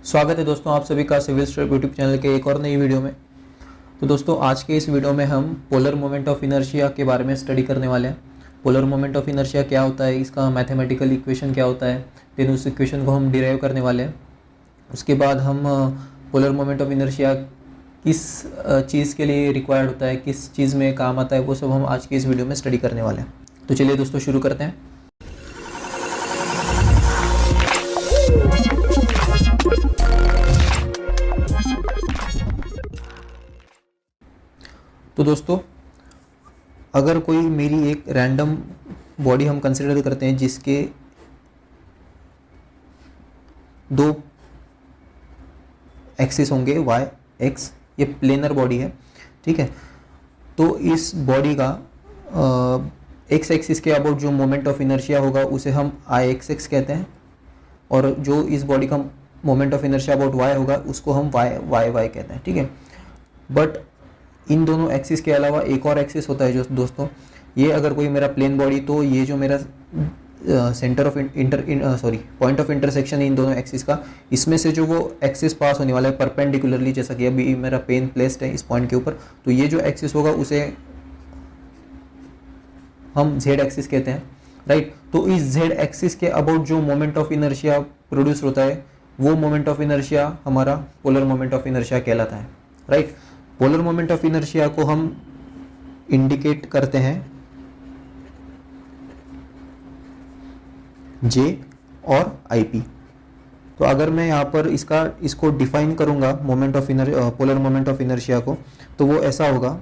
स्वागत है दोस्तों आप सभी का सिविल स्ट्रप यूट्यूब चैनल के एक और नई वीडियो में। तो दोस्तों आज के इस वीडियो में हम पोलर मोमेंट ऑफ इनर्शिया के बारे में स्टडी करने वाले हैं। पोलर मोमेंट ऑफ इनर्शिया क्या होता है, इसका मैथमेटिकल इक्वेशन क्या होता है, देन उस इक्वेशन को हम डिराइव करने वाले हैं। उसके बाद हम पोलर मोमेंट ऑफ इनर्शिया किस चीज़ के लिए रिक्वायर्ड होता है, किस चीज़ में काम आता है, वो सब हम आज की इस वीडियो में स्टडी करने वाले हैं। तो चलिए दोस्तों शुरू करते हैं। तो दोस्तों अगर कोई मेरी एक रैंडम बॉडी हम कंसिडर करते हैं जिसके दो एक्सिस होंगे y x, ये प्लेनर बॉडी है, ठीक है। तो इस बॉडी का x एक्सिस के अबाउट जो मोमेंट ऑफ इनर्शिया होगा उसे हम IXX कहते हैं, और जो इस बॉडी का moment of inertia about y होगा उसको हम YY कहते हैं, ठीक है। बट इन दोनों एक्सिस के अलावा एक और एक्सिस होता है जो दोस्तों, ये अगर कोई मेरा प्लेन बॉडी, तो ये जो मेरा centre of point of intersection है इन दोनों एक्सिस का, इसमें से जो वो एक्सिस पास होने वाला है परपेंडिकुलरली, जैसा कि अभी मेरा पेन प्लेस्ड है इस पॉइंट के ऊपर, तो ये जो एक्सिस होगा उसे हम Z एक्सिस कहते हैं, राइट। तो इस Z एक्सिस के अबाउट जो मोमेंट ऑफ इनर्शिया प्रोड्यूस होता है वो मोमेंट ऑफ इनर्शिया हमारा पोलर मोमेंट ऑफ इनर्शिया कहलाता है, right. Polar moment of inertia को हम इंडिकेट करते हैं J और IP। तो अगर मैं यहाँ पर इसको डिफाइन करूंगा पोलर मोमेंट ऑफ इनर्शिया को, तो वो ऐसा होगा,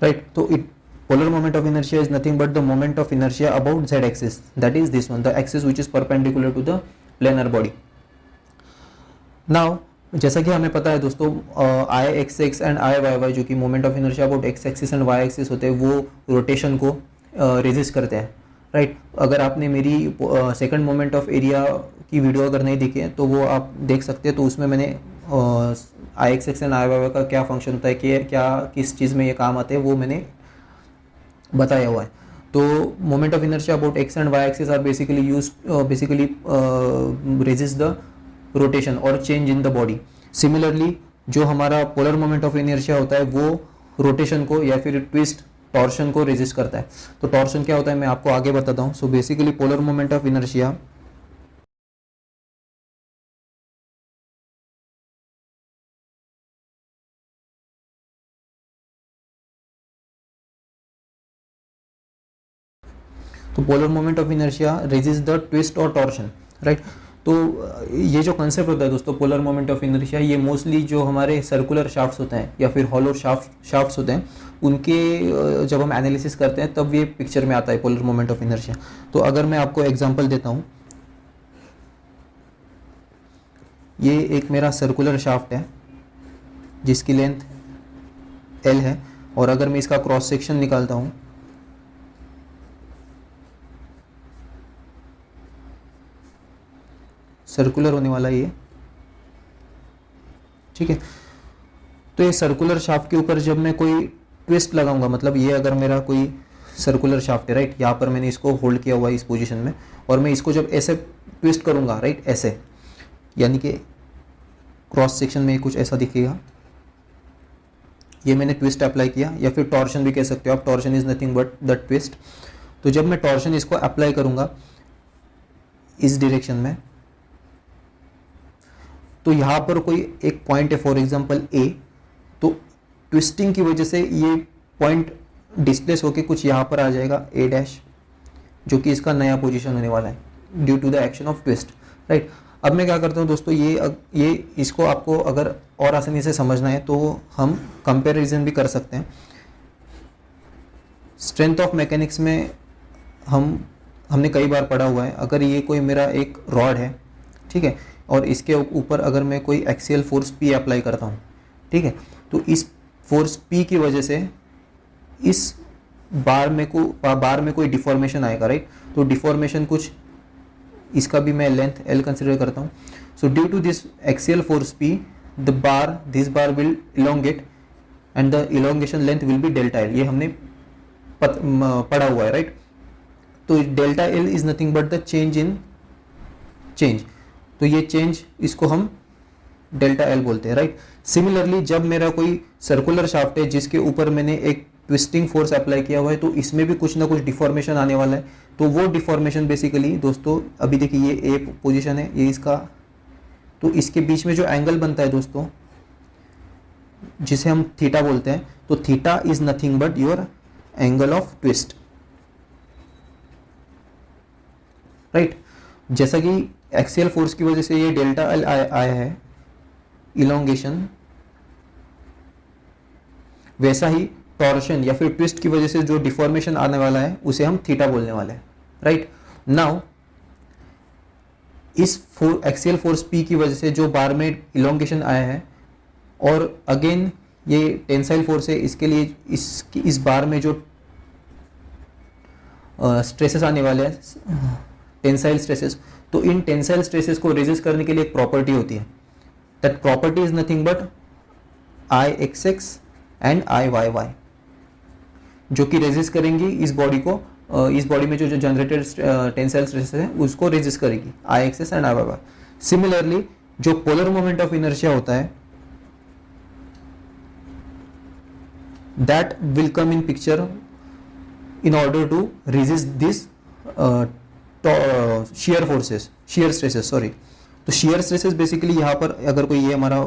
राइट। तो polar moment of inertia is nothing but the moment of inertia about Z axis, that is this one, the axis which is perpendicular to the planar body. Now जैसा कि हमें पता है दोस्तों, IXX एंड IYY जो कि moment of inertia about X axis and Y axis होते हैं, वो रोटेशन को रेजिस्ट करते हैं, राइट। अगर आपने मेरी सेकंड मोमेंट ऑफ एरिया की वीडियो अगर नहीं देखी है तो वो आप देख सकते हैं। तो उसमें मैंने IXX एंड IYY का क्या फंक्शन होता है, कि क्या किस चीज़ में ये काम आते हैं, वो मैंने बताया हुआ है। तो moment of inertia about X and Y axis are basically resist the rotation और change in the body. Similarly जो हमारा पोलर मोमेंट ऑफ इनर्शिया होता है वो रोटेशन को या फिर ट्विस्ट टॉर्शन को रेजिस्ट करता है। तो टॉर्शन क्या होता है मैं आपको आगे बताता हूँ। So basically polar moment of inertia polar moment of inertia resist the twist और टॉर्शन, राइट। तो ये जो कंसेप्ट होता है दोस्तों पोलर मोमेंट ऑफ इनर्शिया, ये मोस्टली जो हमारे सर्कुलर शाफ्ट्स होते हैं या फिर हॉलो शाफ्ट्स होते हैं, उनके जब हम एनालिसिस करते हैं तब ये पिक्चर में आता है पोलर मोमेंट ऑफ इनर्शिया। तो अगर मैं आपको एग्जांपल देता हूँ, ये एक मेरा सर्कुलर शाफ्ट है जिसकी लेंथ L है, और अगर मैं इसका क्रॉस सेक्शन निकालता हूँ, सर्कुलर होने वाला ये, ठीक है। तो ये सर्कुलर शाफ्ट के ऊपर जब मैं कोई ट्विस्ट लगाऊंगा, मतलब ये अगर मेरा कोई सर्कुलर शाफ्ट है, राइट, यहाँ पर मैंने इसको होल्ड किया हुआ है इस पोजीशन में, और मैं इसको जब ऐसे ट्विस्ट करूंगा, राइट, ऐसे, यानी कि क्रॉस सेक्शन में कुछ ऐसा दिखेगा, ये मैंने ट्विस्ट अप्लाई किया, या फिर टॉर्शन भी कह सकते हो आप। Torsion is nothing but the twist. तो जब मैं टॉर्शन इसको अप्लाई करूंगा इस डायरेक्शन में, तो यहाँ पर कोई एक पॉइंट है, फॉर एग्जांपल A, तो ट्विस्टिंग की वजह से ये पॉइंट डिस्प्लेस होके कुछ यहाँ पर आ जाएगा A', जो कि इसका नया पोजीशन होने वाला है due to the action of twist, right. अब मैं क्या करता हूँ दोस्तों, ये इसको आपको अगर और आसानी से समझना है तो हम कंपैरिजन भी कर सकते हैं। स्ट्रेंथ ऑफ मैकेनिक्स में हमने कई बार पढ़ा हुआ है, अगर ये कोई मेरा एक रॉड है, ठीक है, और इसके ऊपर अगर मैं कोई एक्सियल फोर्स P अप्लाई करता हूँ, ठीक है, तो इस फोर्स P की वजह से इस बार में कोई डिफॉर्मेशन आएगा, राइट। तो डिफॉर्मेशन कुछ, इसका भी मैं लेंथ L कंसिडर करता हूँ। So due to this axial force P, this bar will elongate and the elongation length will be delta L. ये हमने पढ़ा हुआ है, राइट? तो delta L is nothing but the change in change, तो ये चेंज इसको हम डेल्टा एल बोलते हैं, राइट? सिमिलरली जब मेरा कोई सर्कुलर शाफ्ट है जिसके ऊपर मैंने एक ट्विस्टिंग फोर्स अप्लाई किया हुआ है, तो इसमें भी कुछ ना कुछ डिफॉर्मेशन आने वाला है। तो वो डिफॉर्मेशन बेसिकली दोस्तों, अभी देखिए ये ए पोजीशन है, ये इसका, तो इसके बीच में जो एंगल बनता है दोस्तों, जिसे हम थीटा बोलते हैं, तो theta is nothing but your angle of twist, right? जैसा कि एक्सियल फोर्स की वजह से ये डेल्टा एल आया है, इलोंगेशन, वैसा ही टॉर्शन या फिर ट्विस्ट की वजह से जो डिफॉर्मेशन आने वाला है उसे हम थीटा बोलने वाले हैं, राइट? नाउ इस एक्सियल फोर्स पी की वजह से जो बार में इलोंगेशन आया है, और अगेन ये टेंसाइल फोर्स है, इसके लिए इस बार में जो स्ट्रेसेस आने वाले हैं, टेंसाइल स्ट्रेसेस, तो इन टेंसाइल स्ट्रेसेस को रेजिस्ट करने के लिए एक प्रॉपर्टी होती है, that property is nothing but I x x and I Y y, जो कि रेजिस्ट करेंगी इस बॉडी को, इस बॉडी में जो जनरेटेड टेंसाइल स्ट्रेसेस है उसको रेजिस्ट करेगी, I X S and I Y Y. Similarly जो पोलर मोमेंट ऑफ इनर्शिया होता है, that will come in picture in order to resist this shear forces, shear stresses, sorry। तो shear stresses basically यहाँ पर अगर कोई ये हमारा,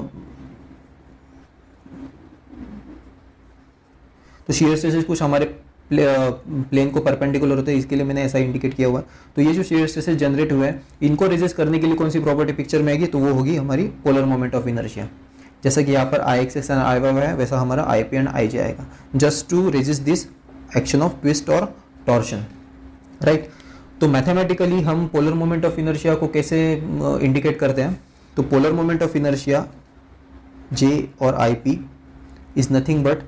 तो shear stresses कुछ हमारे प्लेन को परपेंडिकुलर होते हैं, इसके लिए मैंने ऐसा इंडिकेट किया हुआ है। तो ये जो shear stresses जनरेट हुए हैं, इनको रेजिस्ट करने के लिए कौन सी प्रॉपर्टी पिक्चर में आएगी, तो वो होगी हमारी पोलर मोमेंट ऑफ इनर्शिया। जैसा कि यहाँ पर I x x and I Y है, वैसा हमारा I P and I J आएगा, just to resist this action of twist और टॉर्शन, राइट? तो मैथमेटिकली हम पोलर मोमेंट ऑफ इनर्शिया को कैसे इंडिकेट करते हैं, तो polar moment of inertia J और I P is nothing but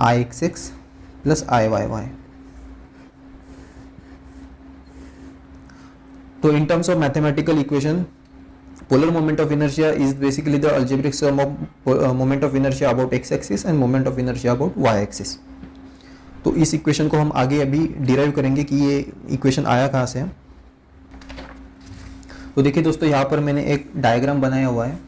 I x x plus I Y Y. तो in terms of mathematical equation, polar moment of inertia is basically the algebraic sum of moment of inertia about x axis and moment of inertia about y axis। तो इस equation को हम आगे अभी derive करेंगे कि ये इक्वेशन आया कहाँ से है। तो देखिए दोस्तों, यहाँ पर मैंने एक डायग्राम बनाया हुआ है,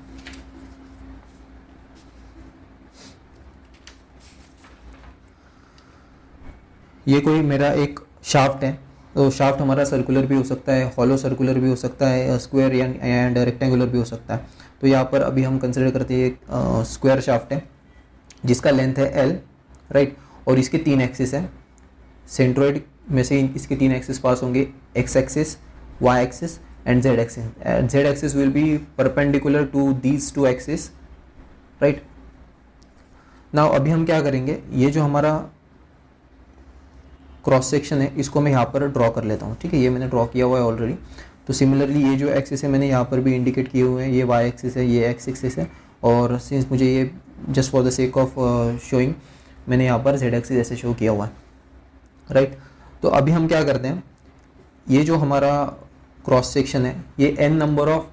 ये कोई मेरा एक शाफ्ट है, तो शाफ्ट हमारा सर्कुलर भी हो सकता है, हॉलो सर्कुलर भी हो सकता है, स्क्वायर एंड रेक्टेंगुलर भी हो सकता है। तो यहाँ पर अभी हम कंसिडर करते हैं एक स्क्वायर शाफ्ट है जिसका लेंथ है एल, राइट? और इसके 3 एक्सिस है, सेंट्रोइड में से इसके 3 एक्सिस पास होंगे, x axis, y axis and z axis. Z axis will be perpendicular to these 2 axis, right? Now अभी हम क्या करेंगे, ये जो हमारा क्रॉस सेक्शन है इसको मैं यहाँ पर ड्रॉ कर लेता हूँ, ठीक है? ये मैंने ड्रॉ किया हुआ है ऑलरेडी। तो सिमिलरली ये जो एक्सिस है मैंने यहाँ पर भी इंडिकेट किए हुए हैं, ये वाई एक्सिस है, ये एक्स एक्सिस है, और सिंस मुझे ये just for the sake of showing मैंने यहाँ पर जेड एक्सिस ऐसे शो किया हुआ है, राइट? तो अभी हम क्या करते हैं, ये जो हमारा क्रॉस सेक्शन है ये n नंबर ऑफ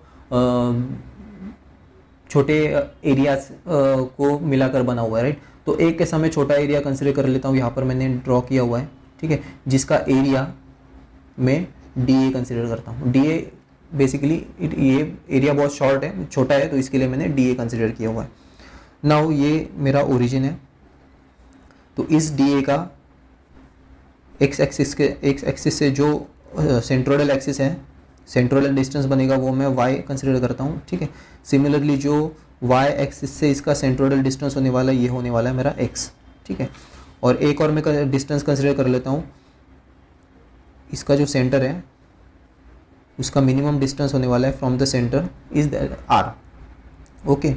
छोटे एरियाज को मिलाकर बना हुआ है, राइट? तो एक कैसा मैं छोटा एरिया कंसिडर कर लेता हूँ, यहाँ पर मैंने ड्रॉ किया हुआ है, ठीक है, जिसका एरिया मैं डी ए कंसिडर करता हूँ। डी ए बेसिकली ये एरिया बहुत शॉर्ट है, छोटा है, तो इसके लिए मैंने डी ए कंसिडर किया हुआ है। नाउ ये मेरा ओरिजिन है, तो इस डी ए का एक्स एक्सिस से जो सेंट्रोइडल एक्सिस है, सेंट्रोइडल डिस्टेंस बनेगा वो मैं वाई कंसिडर करता हूँ, ठीक है? सिमिलरली जो वाई एक्सिस से इसका सेंट्रोइडल डिस्टेंस होने वाला है, ये होने वाला है मेरा एक्स, ठीक है? और एक और मैं डिस्टेंस कंसिडर कर लेता हूँ, इसका जो सेंटर है उसका मिनिमम डिस्टेंस होने वाला है from the centre is R, okay?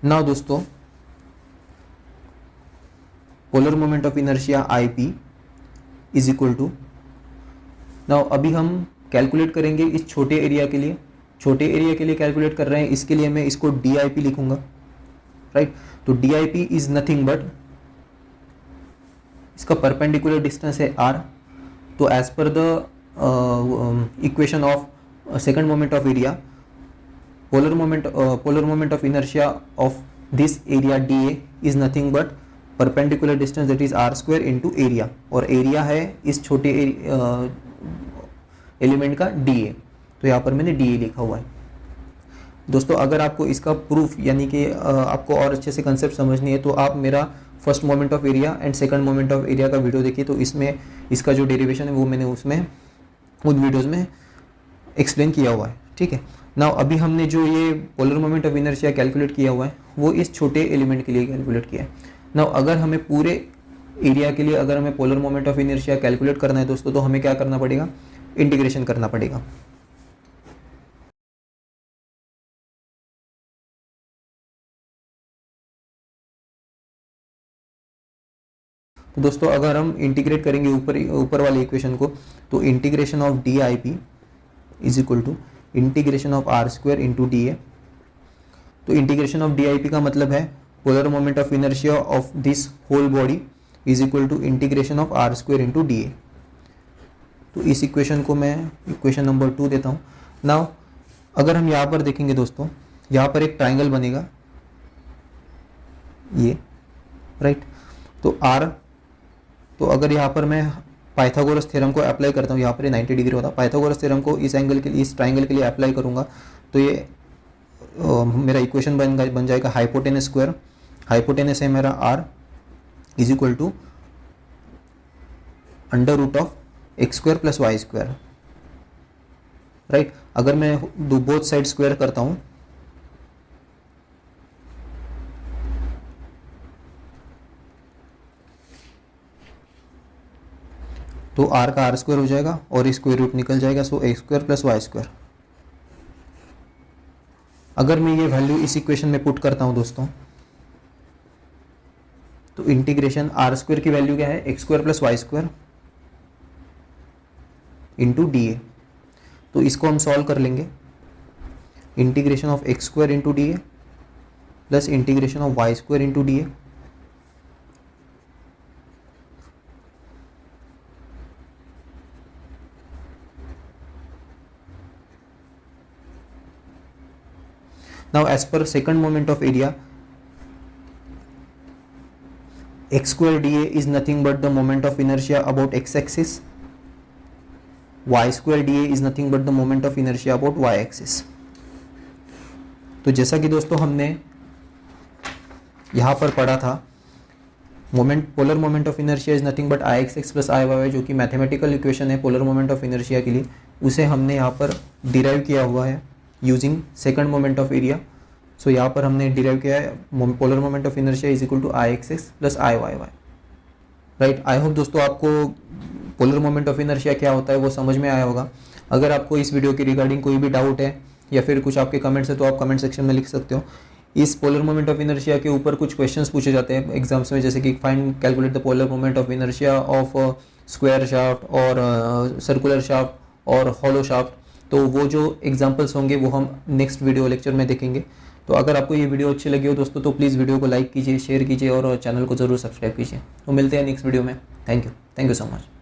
Now दोस्तों, polar moment of inertia I P is equal to, now अभी हम कैलकुलेट करेंगे इस छोटे एरिया के लिए, छोटे एरिया के लिए कैलकुलेट कर रहे हैं, इसके लिए मैं इसको डी आई पी लिखूंगा, राइट? तो D I P is nothing but, इसका परपेंडिकुलर डिस्टेंस है आर, तो as per the equation of second moment of area, polar moment of inertia of this area dA is nothing but perpendicular distance that is r square into area, और area है इस छोटे element का dA, तो यहाँ पर मैंने dA लिखा हुआ है। दोस्तों अगर आपको इसका प्रूफ यानी कि आपको और अच्छे से कंसेप्ट समझनी है तो आप मेरा first moment of area and second moment of area का वीडियो देखिए, तो इसमें इसका जो डेरिवेशन है वो मैंने उसमें उन वीडियोज़ में एक्सप्लेन किया हुआ है। ठीक है, नाउ अभी हमने जो ये polar moment of inertia calculate किया हुआ है वो इस छोटे एलिमेंट के लिए कैलकुलेट किया है। नाउ अगर हमें पूरे एरिया के लिए अगर हमें polar moment of inertia calculate करना है दोस्तों, तो हमें क्या करना पड़ेगा, इंटीग्रेशन करना पड़ेगा। तो दोस्तों अगर हम इंटीग्रेट करेंगे ऊपर वाले इक्वेशन को, तो integration of D I P is equal to integration of R square into D A. तो integration of D I P का मतलब है polar moment of inertia of this whole body is equal to integration of R square into D A. तो इस equation को मैं equation number 2 देता हूँ। नाउ अगर हम यहाँ पर देखेंगे दोस्तों, यहाँ पर एक ट्राइंगल बनेगा ये, राइट। तो आर, तो अगर यहाँ पर मैं पाइथागोरस थ्योरम को अप्लाई करता हूँ, यहाँ पर 90 डिग्री होता है, पाइथागोरस थ्योरम को इस एंगल के लिए, इस ट्राइंगल के लिए अप्लाई करूँगा, तो ये मेरा इक्वेशन बन जाएगा हाइपोटेनस स्क्वायर। हाइपोटेनस है मेरा R is equal to under root of x square plus Y square, right. अगर मैं बोथ साइड स्क्वायर करता हूँ तो आर का आर स्क्वायर हो जाएगा और स्क्वायर रूट निकल जाएगा, so X square plus Y square. अगर मैं ये वैल्यू इस इक्वेशन में पुट करता हूं दोस्तों, तो इंटीग्रेशन आर स्क्वायर की वैल्यू क्या है, x square plus Y square into D A. तो इसको हम सॉल्व कर लेंगे, integration of x square into D A plus integration of y square into D A. Now as per second moment of area, x square dA is nothing but the moment of inertia about x axis, y square dA is nothing but the moment of inertia about y axis। तो जैसा कि दोस्तों हमने यहाँ पर पढ़ा था, polar moment of inertia is nothing but I x x plus I y, जो कि मैथमेटिकल इक्वेशन है पोलर मोमेंट ऑफ इनर्शिया के लिए, उसे हमने यहाँ पर डिराइव किया हुआ है using second moment of area. So यहाँ पर हमने डिराइव किया है polar moment of inertia is equal to I x x plus I Y Y, right. I hope दोस्तों आपको पोलर मोमेंट ऑफ इनर्शिया क्या होता है वो समझ में आया होगा। अगर आपको इस वीडियो के रिगार्डिंग कोई भी डाउट है या फिर कुछ आपके कमेंट्स है तो आप कमेंट सेक्शन में लिख सकते हो। इस पोलर मोमेंट ऑफ इनर्शिया के ऊपर कुछ क्वेश्चंस पूछे जाते हैं एग्जाम्स में, जैसे कि find calculate the polar moment of inertia of square shaft और सर्कुलर शाफ्ट और हॉलो शाफ्ट। तो वो जो एग्जांपल्स होंगे वो हम नेक्स्ट वीडियो लेक्चर में देखेंगे। तो अगर आपको ये वीडियो अच्छी लगी हो दोस्तों तो प्लीज़ वीडियो को लाइक कीजिए, शेयर कीजिए और चैनल को ज़रूर सब्सक्राइब कीजिए। तो मिलते हैं नेक्स्ट वीडियो में। Thank you so much.